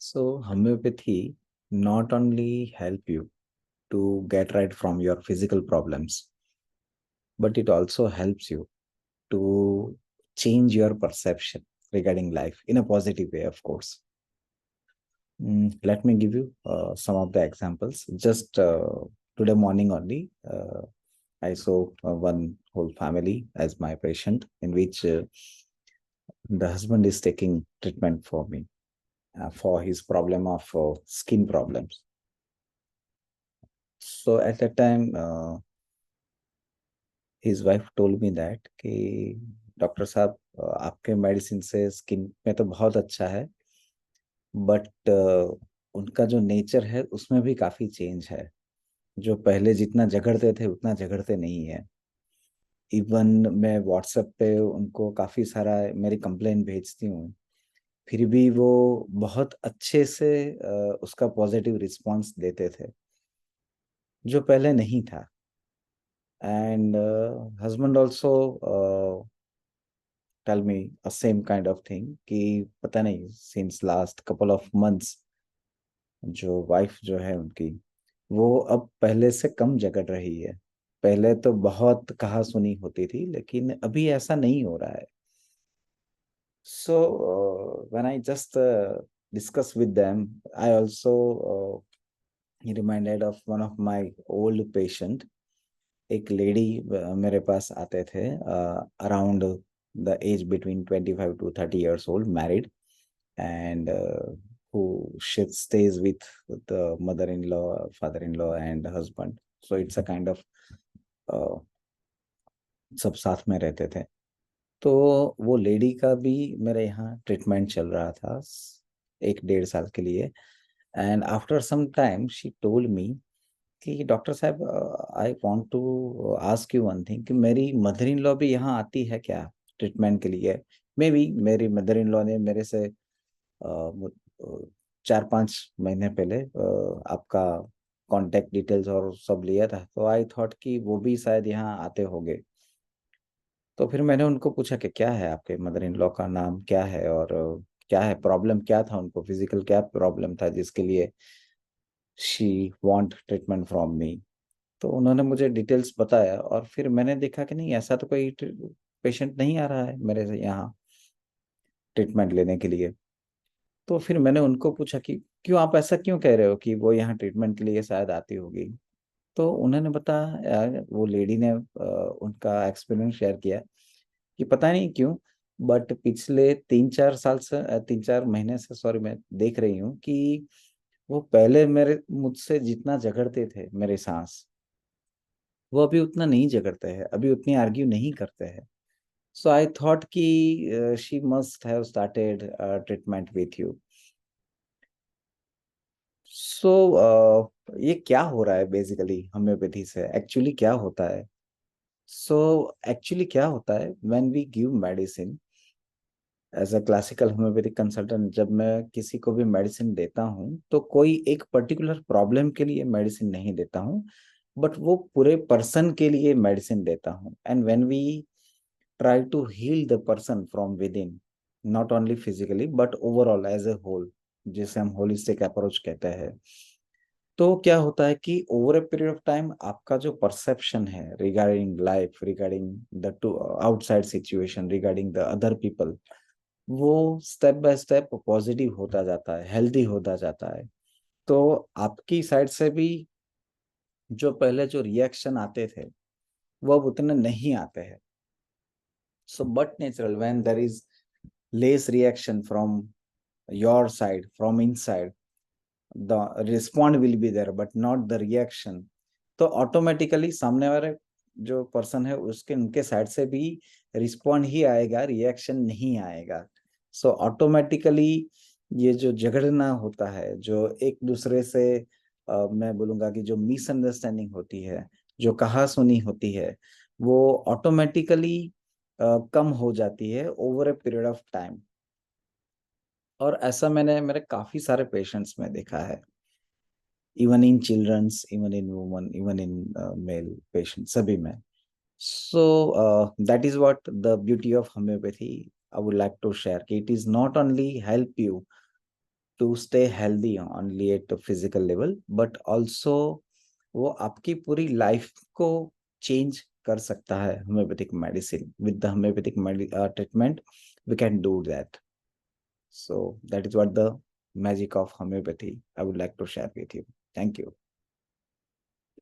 So, homeopathy not only help you to get right from your physical problems, but it also helps you to change your perception regarding life in a positive way, of course. Let me give you some of the examples. Just today morning only, I saw one whole family as my patient, in which the husband is taking treatment for me for his problem of skin problems. So at that time, his wife told me that कि doctor साहब आपके medicine से skin में तो बहुत अच्छा है, but उनका जो नेचर है उसमें भी काफी चेंज है। जो पहले जितना झगड़ते थे उतना झगड़ते नहीं है। इवन मैं व्हाट्सएप पे उनको काफी सारा मेरी कंप्लेन भेजती हूँ, फिर भी वो बहुत अच्छे से उसका पॉजिटिव रिस्पांस देते थे, जो पहले नहीं था। And husband also tell me a same kind of thing कि पता नहीं since last couple of months जो वाइफ जो है उनकी, वो अब पहले से कम झगड़ रही है। पहले तो बहुत कहा सुनी होती थी, लेकिन अभी ऐसा नहीं हो रहा है। So when I just discuss with them, I also reminded of one of my old patient. एक लेडी मेरे पास आते थे, around the age between 25 to 30 years old, married, and who she stays with the mother-in-law, father-in-law, and husband. So it's a kind of uh, सब साथ में रहते थे। तो वो लेडी का भी मेरे यहाँ ट्रीटमेंट चल रहा था 1 डेढ़ साल के लिए। And after some time she told me कि डॉक्टर साहब, I want to ask you one thing, कि मेरी मदर इन लॉ भी यहाँ आती है क्या ट्रीटमेंट के लिए? मे बी मेरी मदर इन लॉ ने मेरे से 4 5 महीने पहले आपका कांटेक्ट डिटेल्स और सब लिया था, तो आई थॉट कि वो भी शायद यहाँ आते होंगे। तो फिर मैंने उनको पूछा कि क्या है आपके मदर इन लॉ का नाम क्या है, और क्या है प्रॉब्लम, क्या था उनको, फिजिकल क्या प्रॉब्लम था जिसके लिए she want treatment from me. तो उन्होंने मुझे डिटेल्स बताया, और फिर मैंने देखा कि नहीं, ऐसा तो कोई पेशेंट नहीं आ रहा है मेरे से यहाँ ट्रीटमेंट लेने के लिए। तो फिर मैंने उनको पूछा कि क्यों आप ऐसा क्यों कह रहे हो कि वो यहाँ ट्रीटमेंट के लिए शायद आती होगी। तो उन्होंने बताया, वो लेडी ने उनका एक्सपीरियंस शेयर किया कि पता नहीं क्यों, बट पिछले 3 4 साल से 3 4 महीने से, सॉरी, मैं देख रही हूँ कि वो पहले मेरे मुझसे जितना झगड़ते थे मेरे सास, वो अभी उतना नहीं झगड़ते हैं, अभी उतनी आर्ग्यू नहीं करते हैं। सो आई थॉट कि she must have started treatment with you. So ये क्या हो रहा है बेसिकली होम्योपैथी से, एक्चुअली क्या होता है? सो एक्चुअली क्या होता है, when we give medicine as a classical homeopathic consultant, जब मैं किसी को भी मेडिसिन देता हूँ तो कोई एक पर्टिकुलर प्रॉब्लम के लिए मेडिसिन नहीं देता हूँ, बट वो पूरे पर्सन के लिए मेडिसिन देता हूँ। And when we try to heal the person from within, not only physically but overall as a whole, जिसे हम होलिस्टिक अप्रोच कहते हैं। तो क्या होता है कि over a period of time आपका जो परसेप्शन है regarding life, regarding the two outside situation, regarding the other people, वो स्टेप बाय स्टेप पॉजिटिव होता जाता है, हेल्दी होता जाता है। तो आपकी साइड से भी जो पहले जो रिएक्शन आते थे, वो अब उतने नहीं आते हैं। So but natural when there is less reaction from your side, from inside, the respond will be there but not the reaction. तो ऑटोमेटिकली सामने वाले जो पर्सन है उसके उनके साइड से भी रिस्पॉन्ड ही आएगा, रिएक्शन नहीं आएगा। सो ऑटोमेटिकली ये जो झगड़ना होता है, जो एक दूसरे से मैं बोलूंगा कि जो मिसअंडरस्टैंडिंग होती है, जो कहा सुनी होती है, वो ऑटोमेटिकली कम हो जाती है over a period of time. और ऐसा मैंने मेरे काफी सारे पेशेंट्स में देखा है, even in childrens, even in woman, even in male patient, सभी में। So that is what the beauty of homeopathy I would like to share. It is not only help you to stay healthy only at physical level, but also वो आपकी पूरी life को change कर सकता है। Homeopathic medicine, with the homeopathic treatment we can do that. So that is what the magic of homeopathy I would like to share with you. Thank you.